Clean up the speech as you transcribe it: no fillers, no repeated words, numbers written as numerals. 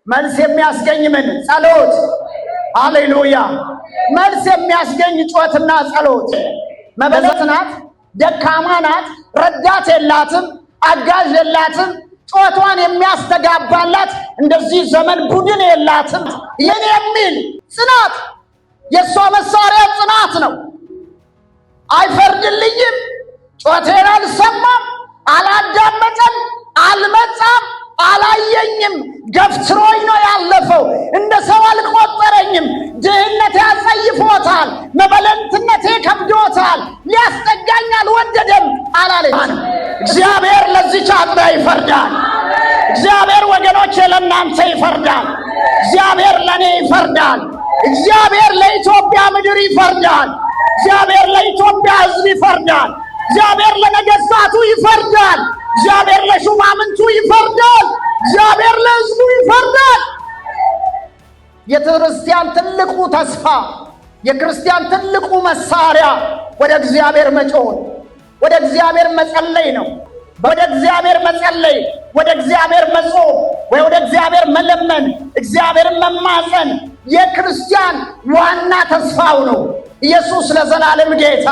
መልስ የሚያስገኝ ምን? ጸሎት። ሃሌሉያ። መልስ የሚያስገኝ ጩኸትና ጸሎት። መበለት ናት፣ ደካማ ናት፣ ረዳት የላትም፣ አጋዥ የላትም፣ ጩኸቷን የሚያስተጋባላት እንደዚህ ዘመን ቡድን የላትም። የኔ የሚል ጽናት፣ የእሷ መሳሪያ ጽናት ነው። አይፈርድልኝም፣ ጩኸቴን አልሰማም፣ አላዳመጠም፣ አልመጣም፣ አላየኝም፣ ገፍትሮኝ ነው ያለፈው፣ እንደ ሰው አልቆጠረኝም፣ ድህነት ያጸይፎታል፣ መበለትነቴ ከብዶታል፣ ሊያስጠጋኝ አልወደደም አላለች። እግዚአብሔር ለዚህች አጥቢያ ይፈርዳል። እግዚአብሔር ወገኖቼ ለእናንተ ይፈርዳል። እግዚአብሔር ለእኔ ይፈርዳል። እግዚአብሔር ለኢትዮጵያ ምድር ይፈርዳል። እግዚአብሔር ለኢትዮጵያ ሕዝብ ይፈርዳል። እግዚአብሔር ለነገሥታቱ ይፈርዳል። እግዚአብሔር ለሹማምንቱ ይፈርዳል። እግዚአብሔር ለሕዝቡ ይፈርዳል። የክርስቲያን ትልቁ ተስፋ፣ የክርስቲያን ትልቁ መሳሪያ ወደ እግዚአብሔር መጮህ፣ ወደ እግዚአብሔር መጸለይ ነው። ወደ እግዚአብሔር መጸለይ፣ ወደ እግዚአብሔር መጾም፣ ወደ እግዚአብሔር መለመን፣ እግዚአብሔርን መማፀን የክርስቲያን ዋና ተስፋው ነው። ኢየሱስ ለዘላለም ጌታ